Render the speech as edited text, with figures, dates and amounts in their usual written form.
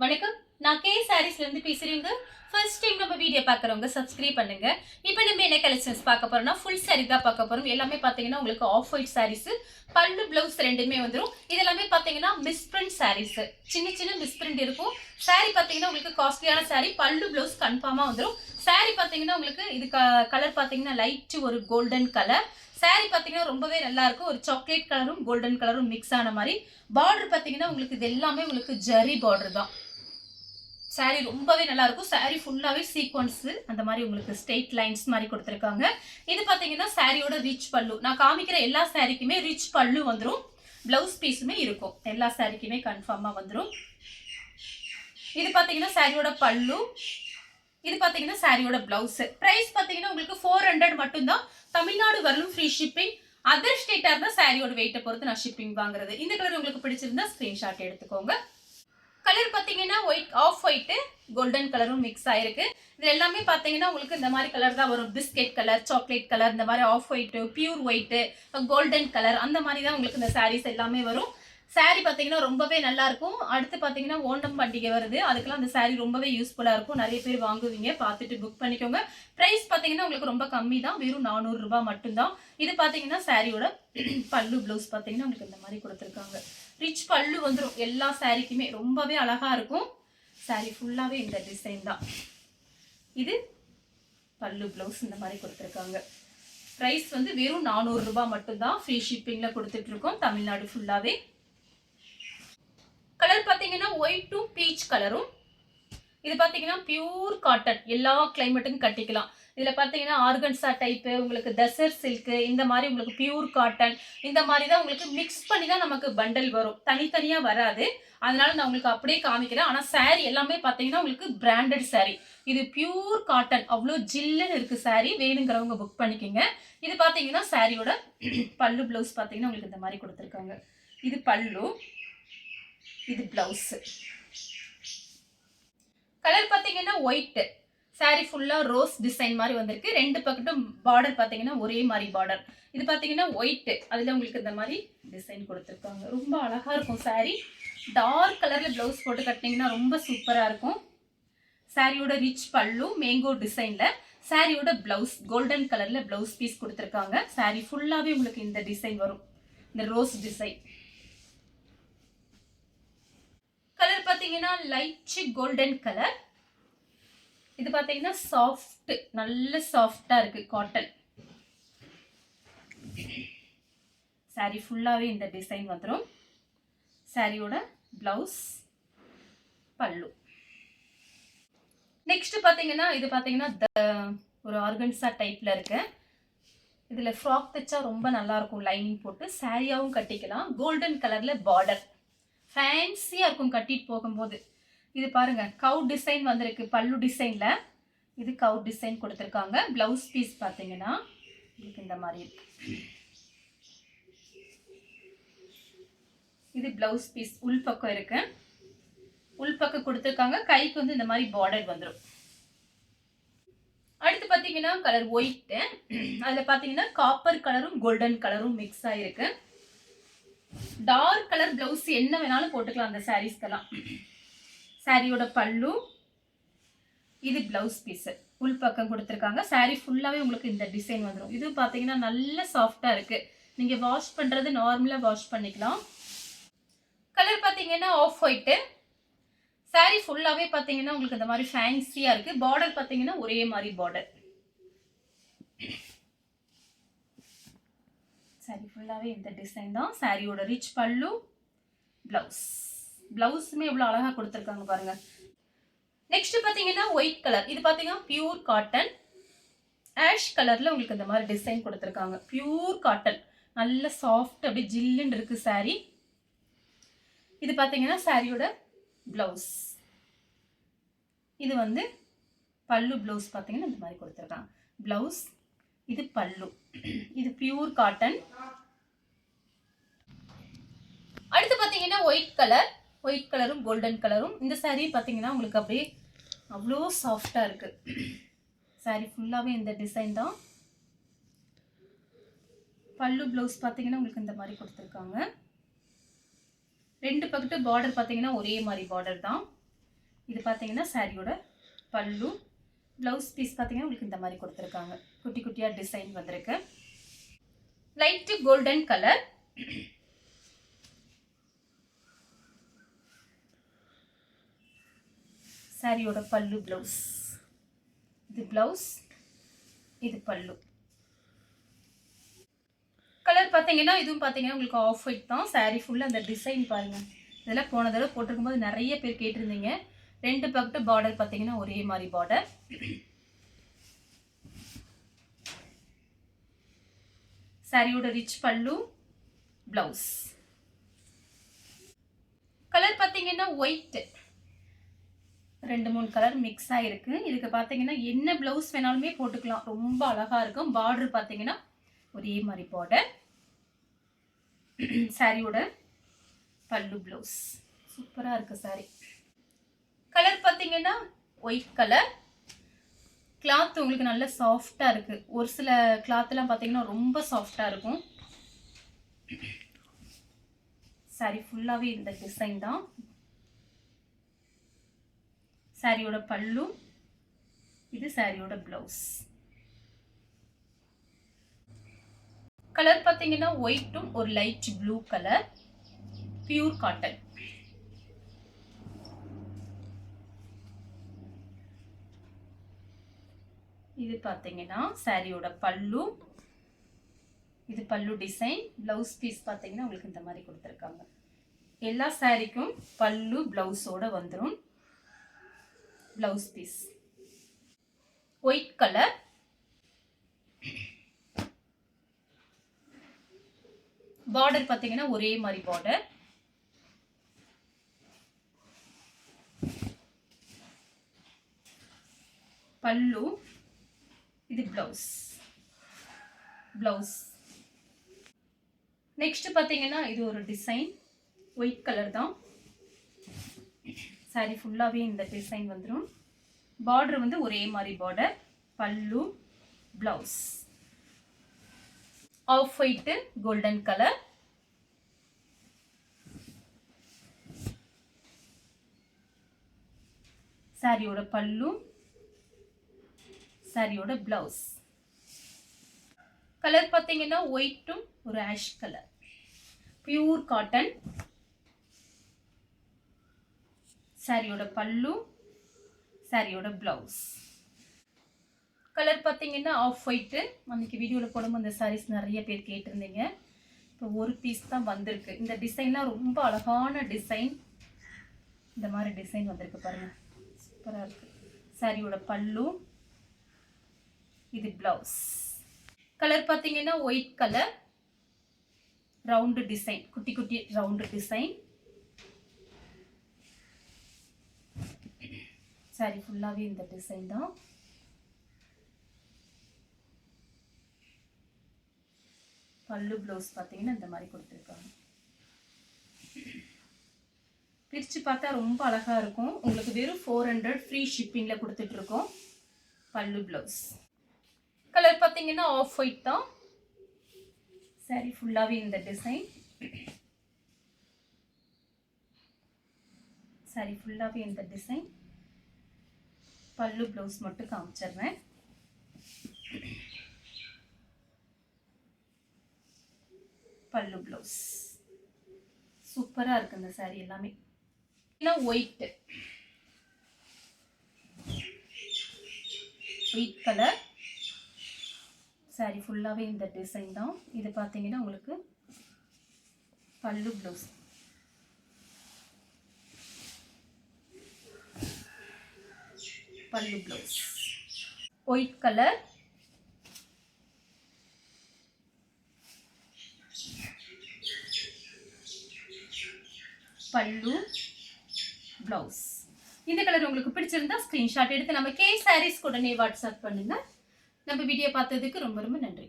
வணக்கம். நான் கே சாரீஸ்ல இருந்து பேசுறேங்க. ஃபர்ஸ்ட் டைம் நம்ம வீடியோ பார்க்குறவங்க சப்ஸ்கிரைப் பண்ணுங்க. இப்போ நம்ம என்ன கலெக்ஷன்ஸ் பார்க்க போறோம்னா, ஃபுல் சாரி தான் பார்க்க போறோம். எல்லாமே பார்த்தீங்கன்னா உங்களுக்கு ஆஃப் ஒயிட் சாரீஸ், பல்லு பிளவுஸ் ரெண்டுமே வந்துரும். இது எல்லாமே பார்த்தீங்கன்னா மிஸ்பிரிண்ட் சாரீஸ். சின்ன சின்ன மிஸ்பிரிண்ட் இருக்கும். சாரி பார்த்தீங்கன்னா உங்களுக்கு காஸ்ட்லியான சாரி, பல்லு பிளவுஸ் கன்ஃபார்மா வந்துரும். சாரி பார்த்தீங்கன்னா உங்களுக்கு இது கலர் பார்த்தீங்கன்னா லைட் ஒரு கோல்டன் கலர். சாரி பார்த்தீங்கன்னா ரொம்பவே நல்லா இருக்கும். ஒரு சாக்லேட் கலரும் கோல்டன் கலரும் மிக்ஸ் ஆன மாதிரி. பார்டர் பார்த்தீங்கன்னா உங்களுக்கு இது எல்லாமே உங்களுக்கு ஜரி பார்டர் தான். சாரி ரொம்பவே நல்லா இருக்கும். சாரி ஃபுல்லாவே சீக்வன்ஸ் அந்த மாதிரி உங்களுக்கு ஸ்ட்ரெயிட் லைன்ஸ் மாதிரி கொடுத்துருக்காங்க. இது பாத்தீங்கன்னா சாரியோட ரிச் பல்லு. நான் காமிக்கிற எல்லா சாரிக்குமே ரிச் பல்லு வந்துடும். பிளவுஸ் பீஸுமே இருக்கும். எல்லா சாரிக்குமே கன்ஃபார்மா வந்துடும். இது பாத்தீங்கன்னா சாரியோட பல்லு. இது பாத்தீங்கன்னா சாரியோட பிளவுஸ். பிரைஸ் பாத்தீங்கன்னா உங்களுக்கு 400 மட்டும்தான். தமிழ்நாடு வரலும் ஃப்ரீ ஷிப்பிங். அதர் ஸ்டேட்டா இருந்தா சாரியோட வெயிட்டை பொறுத்து நான் ஷிப்பிங் வாங்குறது. இந்த கலர் உங்களுக்கு பிடிச்சிருந்தா ஸ்கிரீன்ஷாட் எடுத்துக்கோங்க. கலர் பார்த்தீங்கன்னா ஒயிட் ஆஃப் ஒயிட்டு கோல்டன் கலரும் மிக்ஸ் ஆயிருக்கு. இது எல்லாமே பார்த்தீங்கன்னா உங்களுக்கு இந்த மாதிரி கலர் தான் வரும். பிஸ்கெட் கலர், சாக்லேட் கலர், இந்த மாதிரி of white, pure white, golden colour அந்த மாதிரி தான் உங்களுக்கு இந்த சாரீஸ் எல்லாமே வரும். சாரீ பார்த்தீங்கன்னா ரொம்பவே நல்லா இருக்கும். அடுத்து பார்த்தீங்கன்னா ஓணம் பண்டிகை வருது. அதுக்கெல்லாம் அந்த சாரீ ரொம்பவே யூஸ்ஃபுல்லாக இருக்கும். நிறைய பேர் வாங்குவீங்க. பார்த்துட்டு புக் பண்ணிக்கோங்க. ப்ரைஸ் பார்த்தீங்கன்னா உங்களுக்கு ரொம்ப கம்மி தான். வெறும் 400 ரூபாய் மட்டும்தான். இது பார்த்தீங்கன்னா சாரியோட பல்லு பிளவுஸ் பார்த்தீங்கன்னா உங்களுக்கு இந்த மாதிரி கொடுத்துருக்காங்க. ரிச் பல்லு வந்துடும் எல்லா சாரிக்குமே. ரொம்பவே அழகா இருக்கும். சாரி ஃபுல்லாவே இந்த டிசைன் தான். இது பல்லு பிளவுஸ் இந்த மாதிரி கொடுத்துருக்காங்க. ப்ரைஸ் வந்து வெறும் 400 ரூபாய் மட்டும்தான். ஃப்ரீ ஷிப்பிங்ல கொடுத்துட்டு இருக்கோம் தமிழ்நாடு ஃபுல்லாவே. கலர் பாத்தீங்கன்னா ஒயிட் டு பீச் கலரும். இது பாத்தீங்கன்னா பியூர் காட்டன். எல்லா கிளைமேட்டுக்கும் கட்டிக்கலாம். இதுல பாத்தீங்கன்னா ஆர்கன்சா டைப், உங்களுக்கு டெசர்ட் சில்க், இந்த மாதிரி உங்களுக்கு பியூர் காட்டன், இந்த மாதிரி தான் உங்களுக்கு மிக்ஸ் பண்ணி தான் நமக்கு பண்டல் வரும். தனித்தனியா வராது. அதனால நான் உங்களுக்கு அப்படியே காமிக்கிறேன். ஆனா சாரி எல்லாமே பாத்தீங்கன்னா உங்களுக்கு பிராண்டட் சாரி. இது பியூர் காட்டன். அவ்வளோ ஜில்லுன்னு இருக்கு சாரி. வேணுங்கிறவங்க புக் பண்ணிக்கோங்க. இது பாத்தீங்கன்னா சாரியோட பல்லு பிளவுஸ் பாத்தீங்கன்னா உங்களுக்கு இந்த மாதிரி கொடுத்துருக்காங்க. இது பல்லு, இது பிளவுஸ். கலர் பாத்தீங்கன்னா ஒயிட். சாரி ஃபுல்லா ரோஸ் டிசைன் மாதிரி வந்திருக்கு. ரெண்டு பக்கட்டும் பார்டர் பாத்தீங்கன்னா ஒரே மாதிரி பார்டர். இது பாத்தீங்கன்னா ஒயிட். அதுல உங்களுக்கு இந்த மாதிரி டிசைன் கொடுத்துருக்காங்க. ரொம்ப அழகா இருக்கும் சாரி. டார்க் கலர்ல பிளவுஸ் போட்டு கட்டினீங்கன்னா ரொம்ப சூப்பரா இருக்கும். சாரியோட ரிச் பல்லு மேங்கோ டிசைன்ல. சாரியோட பிளவுஸ் கோல்டன் கலர்ல பிளவுஸ் பீஸ் கொடுத்துருக்காங்க. சாரி ஃபுல்லாவே உங்களுக்கு இந்த டிசைன் வரும். இந்த ரோஸ் டிசைன். கலர் பாத்தீங்கன்னா லைட் கோல்டன் கலர். இது பாத்தீங்கன்னா சாஃப்ட், நல்ல சாஃப்டா இருக்கு காட்டன். சாரி ஃபுல்லாவே இந்த டிசைன் வந்துடும். சாரியோட பிளவுஸ், பல்லு. நெக்ஸ்ட் பாத்தீங்கன்னா இது பாத்தீங்கன்னா ஒரு ஆர்கன்சா டைப்ல இருக்கு. இதுல ஃப்ராக் தைச்சா ரொம்ப நல்லா இருக்கும். லைனிங் போட்டு சாரியாவும் கட்டிக்கலாம். கோல்டன் கலர்ல பார்டர் ஃபேன்சியா இருக்கும் கட்டிட்டு போகும்போது. இது பாருங்க கவு டிசைன் வந்திருக்கு பல்லு டிசைன்ல. இது கவு டிசைன் கொடுத்துருக்காங்க. பிளவுஸ் பீஸ் பாத்தீங்கன்னா இந்த மாதிரி இருக்கு. இது பிளவுஸ் பீஸ் உள் பக்கம் இருக்கு. உள் பக்கம் கொடுத்துருக்காங்க. கைக்கு வந்து இந்த மாதிரி பார்டர் வந்துடும். அடுத்து பாத்தீங்கன்னா கலர் ஒயிட். அதுல பாத்தீங்கன்னா காப்பர் கலரும் கோல்டன் கலரும் மிக்ஸ் ஆயிருக்கு. டார்க் கலர் பிளவுஸ் என்ன வேணாலும் போட்டுக்கலாம் அந்த சாரீஸ்க்கெல்லாம். சாரியோட பல்லு, இது பிளவுஸ் பீஸ் உள் பக்கம் கொடுத்துருக்காங்க. சாரி ஃபுல்லாவே உங்களுக்கு இந்த டிசைன் வந்துடும். இது பாத்தீங்கன்னா நல்ல சாஃப்டா இருக்கு. நீங்க வாஷ் பண்றது நார்மலா வாஷ் பண்ணிக்கலாம். கலர் பாத்தீங்கன்னா ஆஃப் ஒயிட். சாரி ஃபுல்லாவே பாத்தீங்கன்னா உங்களுக்கு இந்த மாதிரி ஃபேன்சியா இருக்கு. பார்டர் பாத்தீங்கன்னா ஒரே மாதிரி பார்டர். சாரி ஃபுல்லாவே இந்த டிசைன் தான். சாரியோட ரிச் பல்லு, பிளவுஸ். பிளவுஸுமே எவ்வளவு அழகா கொடுத்துருக்காங்க பாருங்க. நெக்ஸ்ட் பாத்தீங்கன்னா ஒயிட் கலர். இது பாத்தீங்கன்னா பியூர் காட்டன். ஆஷ் கலர்ல உங்களுக்கு இந்த மாதிரி டிசைன் கொடுத்துருக்காங்க. பியூர் காட்டன், நல்ல சாஃப்ட், அப்படியே ஜில்லுன்னு இருக்கு சாரி. இது பாத்தீங்கன்னா சாரியோட பிளவுஸ். இது வந்து பல்லு பிளவுஸ் பாத்தீங்கன்னா இந்த மாதிரி கொடுத்துருக்காங்க. பிளவுஸ், இது பல்லு. இது பியூர் காட்டன். அடுத்து பாத்தீங்கன்னா ஒயிட் கலர். ஒயிட் கலரும் கோல்டன் கலரும். இந்த சாரி பாத்தீங்கன்னா உங்களுக்கு அப்படியே அவ்வளோ சாஃப்டா இருக்கு. சாரி ஃபுல்லாவே இந்த டிசைன் தான். பல்லு பிளவுஸ் பாத்தீங்கன்னா உங்களுக்கு இந்த மாதிரி கொடுத்துருக்காங்க. ரெண்டு பக்கத்து பார்டர் பாத்தீங்கன்னா ஒரே மாதிரி பார்டர் தான். இது பார்த்தீங்கன்னா சாரியோட பல்லு. ப்ளவுஸ் பீஸ் பார்த்தீங்கன்னா உங்களுக்கு இந்த மாதிரி கொடுத்துருக்காங்க. குட்டி குட்டியாக டிசைன் வந்திருக்கு. Light golden colour. சாரியோட பல்லு ப்ளவுஸ். இது ப்ளவுஸ், இது பல்லு. கலர் பார்த்தீங்கன்னா இதுவும் பார்த்தீங்கன்னா உங்களுக்கு ஆஃப் ஒயிட் தான். சாரி ஃபுல்லாக அந்த டிசைன் பாருங்கள். இதெல்லாம் போன தடவை போட்டிருக்கும் போது நிறைய பேர் கேட்டிருந்தீங்க. 2 பக்கத்து பார்டர் பார்த்தீங்கன்னா ஒரே மாதிரி பார்டர். சாரியோட ரிச் பல்லு, பிளவுஸ். கலர் பார்த்தீங்கன்னா ஒயிட். 2-3 கலர் மிக்ஸ் ஆகிருக்கு. இதுக்கு பார்த்தீங்கன்னா என்ன பிளவுஸ் வேணாலுமே போட்டுக்கலாம். ரொம்ப அழகா இருக்கும். பார்டர் பார்த்தீங்கன்னா ஒரே மாதிரி பார்டர். சாரியோட பல்லு பிளவுஸ் சூப்பராக இருக்கு சாரி. கலர் பார்த்தீங்கன்னா ஒயிட் கலர். கிளாத் உங்களுக்கு நல்ல சாஃப்டாக இருக்கு. ஒரு சில கிளாத்லாம் பார்த்தீங்கன்னா ரொம்ப சாஃப்டாக இருக்கும். சாரி ஃபுல்லாகவே இந்த டிசைன் தான். சாரியோட பல்லு, இது சாரியோட பிளவுஸ். கலர் பார்த்தீங்கன்னா ஒயிட்டும் ஒரு light blue colour, pure cotton. இது பார்த்தீங்கன்னா சாரியோட பல்லு, இது பல்லு டிசைன். பிளவுஸ் பீஸ் பார்த்தீங்கன்னா உங்களுக்கு இந்த மாதிரி கொடுத்துருக்காங்க. எல்லா சாரிக்கும் பல்லு பிளவுஸோட வந்துடும். Blouse piece white colour. Border பார்த்தீங்கன்னா ஒரே மாதிரி பார்டர். பல்லு, இது பிளவுஸ். பிளவுஸ் நெக்ஸ்ட் பார்த்தீங்கன்னா இது ஒரு டிசைன். ஒயிட் கலர் தான். சாரி ஃபுல்லாகவே இந்த டிசைன் வந்துடும். பார்டர் வந்து ஒரே மாதிரி பார்டர். பல்லு, blouse. Of white golden colour. சாரியோட பல்லு, சாரியோட பிளவுஸ். கலர் பார்த்தீங்கன்னா ஒயிட்டும் ஒரு ஆஷ் கலர், பியூர் காட்டன். சாரியோட பல்லு, சாரியோட பிளவுஸ். கலர் பார்த்தீங்கன்னா ஆஃப் ஒயிட்டு. அன்றைக்கி வீடியோவில் போடும்போது அந்த சாரீஸ் நிறைய பேர் கேட்டிருந்தீங்க. இப்போ ஒரு பீஸ் தான் வந்திருக்கு. இந்த டிசைன்லாம் ரொம்ப அழகான டிசைன். இந்த மாதிரி டிசைன் வந்திருக்கு பாருங்கள், சூப்பராக இருக்குது. சாரியோட பல்லு, இது பிளவுஸ். கலர் பார்த்தீங்கன்னா ஒயிட் கலர், ரவுண்டு டிசைன், குட்டி குட்டி ரவுண்டு டிசைன். சாரி ஃபுல்லாகவே இந்த டிசைன் தான். பல்லு ப்ளவுஸ் பார்த்தீங்கன்னா இந்த மாதிரி கொடுத்துருக்காங்க. பிரித்து பார்த்தா ரொம்ப அழகாக இருக்கும். உங்களுக்கு வெறும் 400 ஃப்ரீ ஷிப்பிங்கில் கொடுத்துட்ருக்கோம். பல்லு ப்ளவுஸ். கலர் பார்த்தீங்கன்னா ஆஃப் ஒயிட் தான். சாரி ஃபுல்லாகவே இந்த டிசைன். சாரி ஃபுல்லாகவே இந்த டிசைன். பல்லு ப்ளவுஸ் மட்டும் காமிச்சிடுறேன். பல்லு ப்ளவுஸ் சூப்பராக இருக்குது இந்த சாரி எல்லாமே. White white colour. சாரி ஃபுல்லாகவே இந்த டிசைன் தான். இது பார்த்தீங்கன்னா உங்களுக்கு பல்லு ப்ளவுஸ். பல்லு ப்ளவுஸ் ஒயிட் கலர். பல்லு, பிளவுஸ். இந்த கலர் உங்களுக்கு பிடிச்சிருந்தா ஸ்கிரீன்ஷாட் எடுத்து நம்ம கே சாரீஸ் உடனே வாட்ஸ்அப் பண்ணுங்க. நம்ம வீடியோ பார்த்ததுக்கு ரொம்ப ரொம்ப நன்றி.